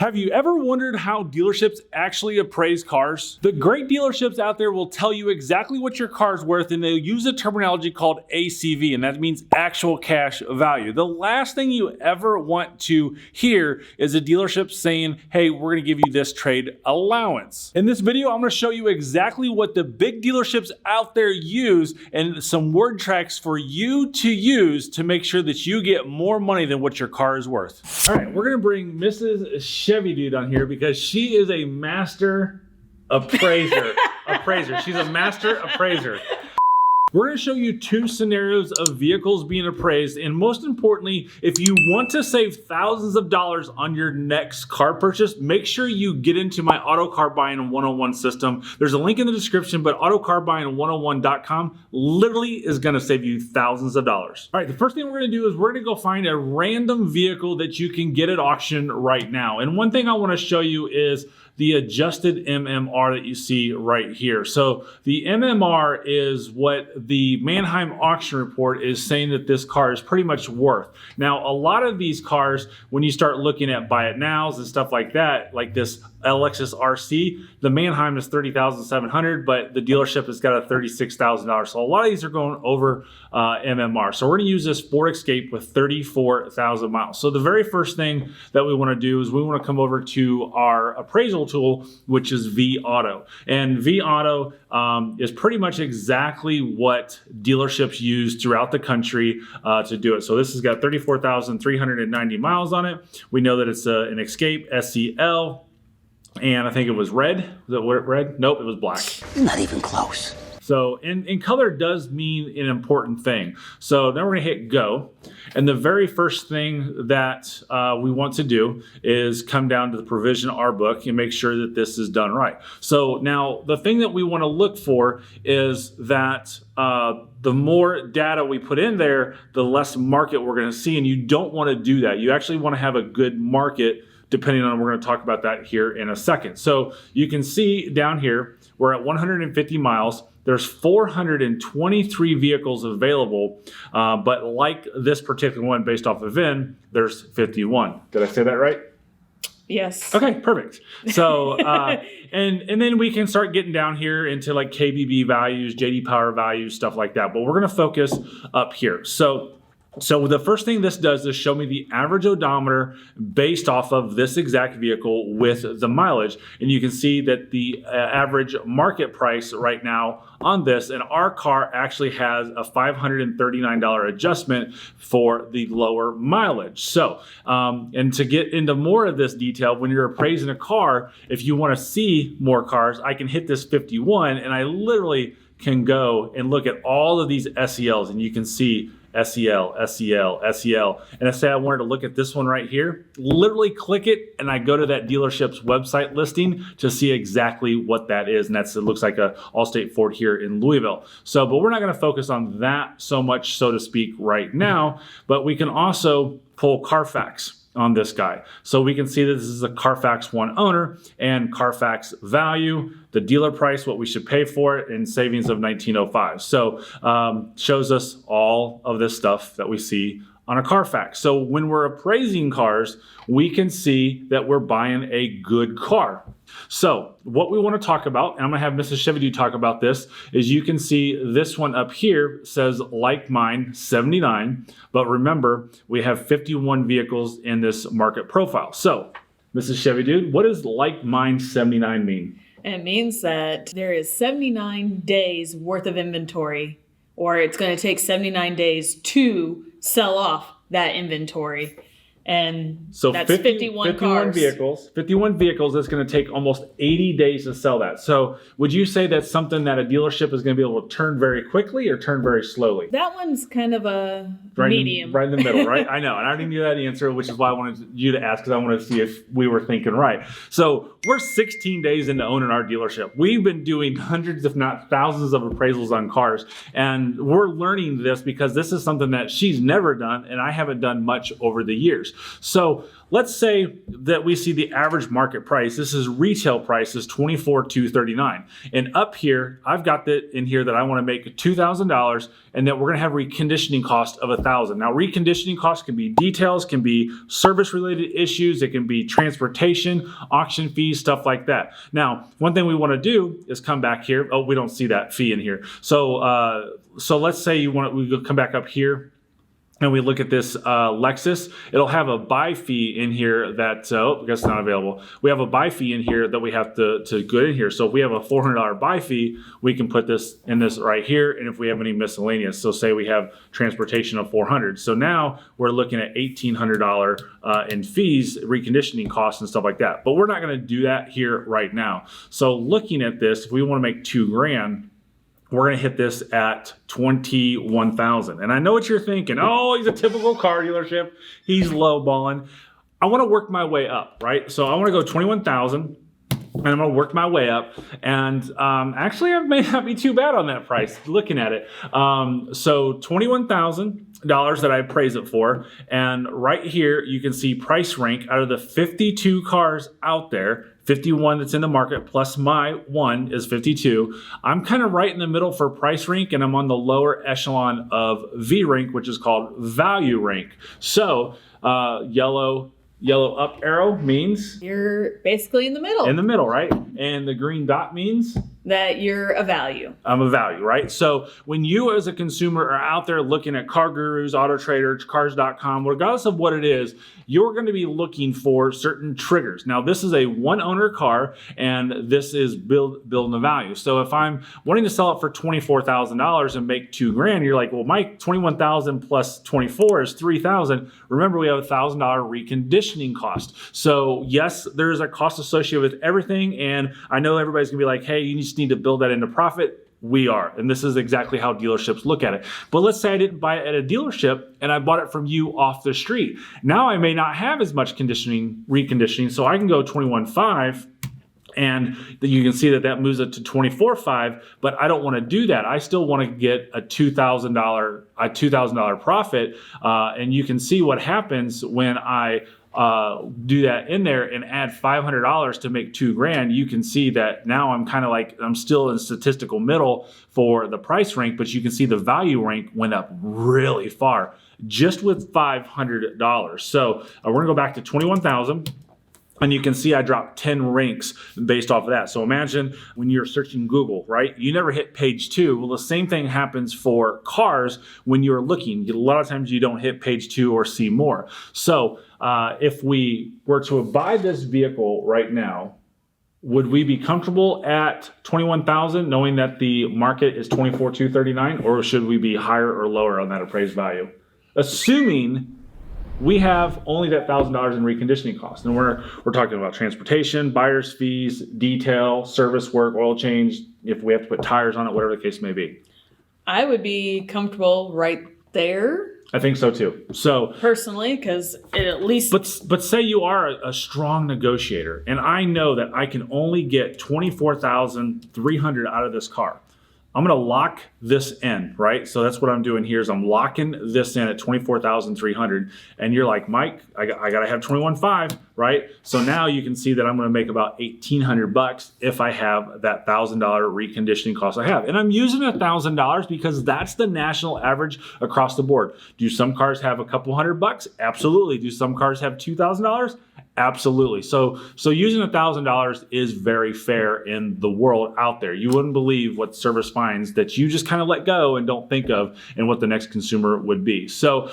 Have you ever wondered how dealerships actually appraise cars? The great dealerships out there will tell you exactly what your car is worth, and they'll use a terminology called ACV, and that means actual cash value. The last thing you ever want to hear is a dealership saying, hey, we're gonna give you this trade allowance. In this video, I'm gonna show you exactly what the big dealerships out there use and some word tracks for you to use to make sure that you get more money than what your car is worth. All right, we're gonna bring Mrs. Chevy dude on here because she is a master appraiser. She's a master appraiser. We're going to show you two scenarios of vehicles being appraised, and most importantly, if you want to save thousands of dollars on your next car purchase, make sure you get into my Auto Car Buying 101 system. There's a link in the description, but autocarbuying101.com literally is going to save you thousands of dollars. All right, the first thing we're going to do is we're going to go find a random vehicle that you can get at auction right now. And one thing I want to show you is the adjusted MMR that you see right here. So the MMR is what the Manheim auction report is saying that this car is pretty much worth. Now, a lot of these cars, when you start looking at buy it nows and stuff like that, like this Lexus RC, the Manheim is $30,700, but the dealership has got a $36,000. So a lot of these are going over MMR. So we're going to use this Ford Escape with 34,000 miles. So the very first thing that we want to do is we want to come over to our appraisal tool, which is vAuto. And vAuto is pretty much exactly what dealerships use throughout the country to do it. So this has got 34,390 miles on it. We know that it's an Escape SEL. And I think it was red. Was it red? Nope, it was black. Not even close. So, and color does mean an important thing. So then we're gonna hit go. And the very first thing that we want to do is come down to the provision R book and make sure that this is done right. So now the thing that we wanna look for is that the more data we put in there, the less market we're gonna see. And you don't wanna do that. You actually wanna have a good market, depending on, we're going to talk about that here in a second. So you can see down here, we're at 150 miles. There's 423 vehicles available, but like this particular one based off of VIN, there's 51. Did I say that right? Yes. Okay, perfect. So, and then we can start getting down here into like KBB values, JD Power values, stuff like that. But we're going to focus up here. So the first thing this does is show me the average odometer based off of this exact vehicle with the mileage. And you can see that the average market price right now on this, and our car actually has a $539 adjustment for the lower mileage. So, and to get into more of this detail, when you're appraising a car, if you want to see more cars, I can hit this 51 and I literally can go and look at all of these SELs, and you can see SEL, SEL, SEL. And I say I wanted to look at this one right here, literally click it, and I go to that dealership's website listing to see exactly what that is. And it looks like a Allstate Ford here in Louisville. So, but we're not gonna focus on that so much, so to speak, right now, but we can also pull Carfax on this guy. So we can see that this is a Carfax One owner, and Carfax value, the dealer price, what we should pay for it, and savings of $19.05. So shows us all of this stuff that we see on a Carfax. So when we're appraising cars, we can see that we're buying a good car. So what we want to talk about, and I'm going to have Mrs. Chevy do talk about this, is you can see this one up here says like mine 79, but remember we have 51 vehicles in this market profile. So Mrs. Chevy dude, what does like mine 79 mean? It means that there is 79 days worth of inventory, or it's going to take 79 days to sell off that inventory. And so that's 51 cars. 51 vehicles, that's going to take almost 80 days to sell that. So would you say that's something that a dealership is going to be able to turn very quickly or turn very slowly? That one's kind of a medium. Right in the middle, right? I know. And I already knew that answer, which is why I wanted you to ask, because I wanted to see if we were thinking right. So we're 16 days into owning our dealership. We've been doing hundreds, if not thousands of appraisals on cars. And we're learning this because this is something that she's never done and I haven't done much over the years. years. So let's say that we see the average market price. This is retail price is $24,239. And up here, I've got that in here that I want to make $2,000 and that we're going to have reconditioning cost of $1,000. Now, reconditioning costs can be details, can be service related issues. It can be transportation, auction fees, stuff like that. Now, one thing we want to do is come back here. Oh, we don't see that fee in here. So let's say we come back up here and we look at this Lexus. It'll have a buy fee in here that, I guess it's not available. We have a buy fee in here that we have to go in here. So if we have a $400 buy fee, we can put this in this right here. And if we have any miscellaneous, so say we have transportation of $400. So now we're looking at $1,800 in fees, reconditioning costs and stuff like that. But we're not going to do that here right now. So looking at this, if we want to make $2,000, we're going to hit this at $21,000. And I know what you're thinking. Oh, he's a typical car dealership. He's lowballing. I want to work my way up, right? So I want to go 21,000 and I'm going to work my way up. And actually, I may not be too bad on that price looking at it. So $21,000 that I appraise it for. And right here, you can see price rank out of the 52 cars out there. 51 that's in the market plus my one is 52. I'm kind of right in the middle for price rank, and I'm on the lower echelon of V rank, which is called value rank. So yellow up arrow means you're basically in the middle. In the middle, right? And the green dot means that you're a value. I'm a value, right? So when you as a consumer are out there looking at Car Gurus, Auto Trader, Cars.com, regardless of what it is, you're going to be looking for certain triggers. Now, this is a one-owner car, and this is building the value. So if I'm wanting to sell it for $24,000 and make $2,000, you're like, well, my $21,000 plus 24 is $3,000. Remember, we have a $1,000 reconditioning cost. So yes, there's a cost associated with everything, and I know everybody's going to be like, hey, you just need to build that into profit. We are. And this is exactly how dealerships look at it. But let's say I didn't buy it at a dealership and I bought it from you off the street. Now I may not have as much reconditioning, so I can go 21.5 and you can see that moves it to 24.5, but I don't want to do that. I still want to get a $2,000 profit. And you can see what happens when I do that in there and add $500 to make $2,000. You can see that now I'm kind of like, I'm still in statistical middle for the price rank, but you can see the value rank went up really far just with $500. So we're gonna go back to 21,000. And you can see I dropped 10 ranks based off of that. So imagine when you're searching Google, right? You never hit page 2. Well, the same thing happens for cars when you're looking. A lot of times you don't hit page 2 or see more. So if we were to buy this vehicle right now, would we be comfortable at 21,000 knowing that the market is 24,239, or should we be higher or lower on that appraised value? Assuming we have only that $1,000 in reconditioning costs. And we're talking about transportation, buyer's fees, detail, service work, oil change, if we have to put tires on it, whatever the case may be. I would be comfortable right there. I think so too. So personally, because it at least. But say you are a strong negotiator, and I know that I can only get $24,300 out of this car. I'm going to lock this in, right? So that's what I'm doing here is I'm locking this in at $24,300. And you're like, Mike, I got to have 21.5, right? So now you can see that I'm going to make about $1,800 if I have that $1,000 reconditioning cost I have. And I'm using $1,000 because that's the national average across the board. Do some cars have a couple $100? Absolutely. Do some cars have $2,000? Absolutely. So using $1,000 is very fair in the world out there. You wouldn't believe what service finds that you just kind of let go and don't think of and what the next consumer would be. So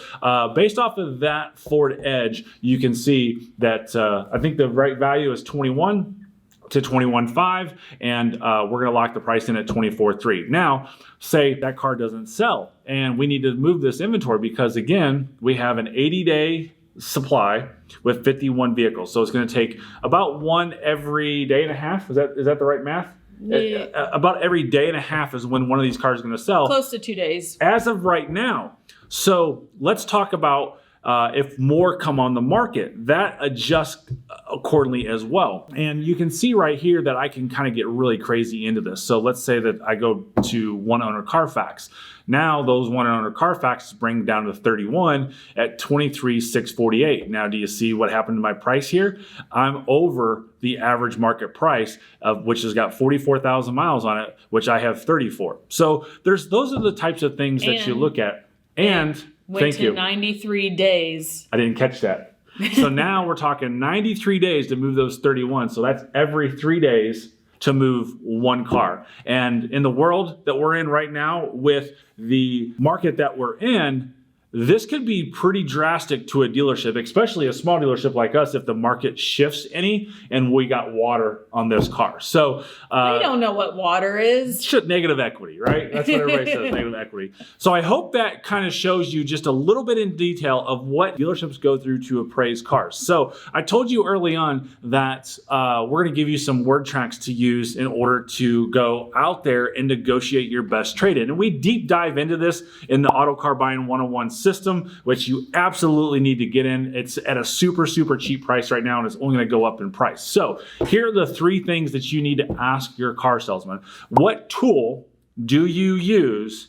based off of that Ford Edge, you can see that I think the right value is 21 to 21.5, and we're going to lock the price in at 24.3. Now, say that car doesn't sell and we need to move this inventory because, again, we have an 80-day supply with 51 vehicles. So it's going to take about one every day and a half. Is that the right math? Yeah. About every day and a half is when one of these cars is going to sell. Close to 2 days. As of right now. So let's talk about if more come on the market, that adjusts accordingly as well. And you can see right here that I can kind of get really crazy into this. So let's say that I go to one owner Carfax. Now those one owner Carfaxes bring down to 31 at 23,648. Now, do you see what happened to my price here? I'm over the average market price of which has got 44,000 miles on it, which I have 34. So those are the types of things that you look at. And went to 93 days. I didn't catch that. So now we're talking 93 days to move those 31. So that's every 3 days to move one car. And in the world that we're in right now, with the market that we're in, this could be pretty drastic to a dealership, especially a small dealership like us, if the market shifts any and we got water on this car. So we don't know what water is. Negative equity, right? That's what everybody says, negative equity. So I hope that kind of shows you just a little bit in detail of what dealerships go through to appraise cars. So I told you early on that we're going to give you some word tracks to use in order to go out there and negotiate your best trade-in. And we deep dive into this in the Auto Car Buying 101 system, which you absolutely need to get in. It's at a super, super cheap price right now, and it's only going to go up in price. So here are the 3 things that you need to ask your car salesman. What tool do you use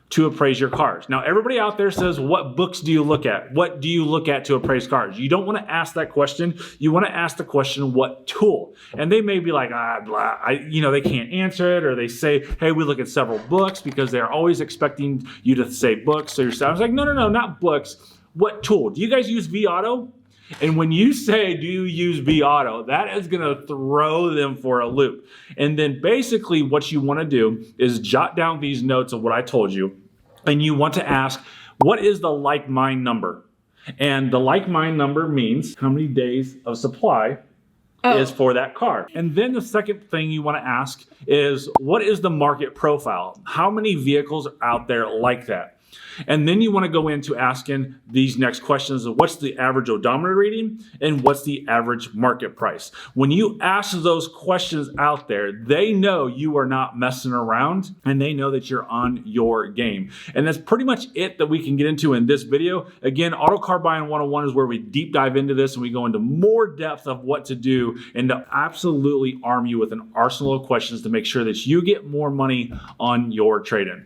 to appraise your cars? Now, everybody out there says, what books do you look at? What do you look at to appraise cars? You don't want to ask that question. You want to ask the question, what tool? And they may be like, they can't answer it, or they say, hey, we look at several books, because they're always expecting you to say books. So I was like, no, not books. What tool? Do you guys use vAuto? And when you say, do you use vAuto, that is going to throw them for a loop. And then basically what you want to do is jot down these notes of what I told you. And you want to ask, what is the like-mind number? And the like-mind number means how many days of supply is for that car. And then the second thing you want to ask is, what is the market profile? How many vehicles are out there like that? And then you want to go into asking these next questions of what's the average odometer reading and what's the average market price. When you ask those questions out there, they know you are not messing around, and they know that you're on your game. And that's pretty much it that we can get into in this video. Again, Auto Car Buying 101 is where we deep dive into this and we go into more depth of what to do and to absolutely arm you with an arsenal of questions to make sure that you get more money on your trade-in.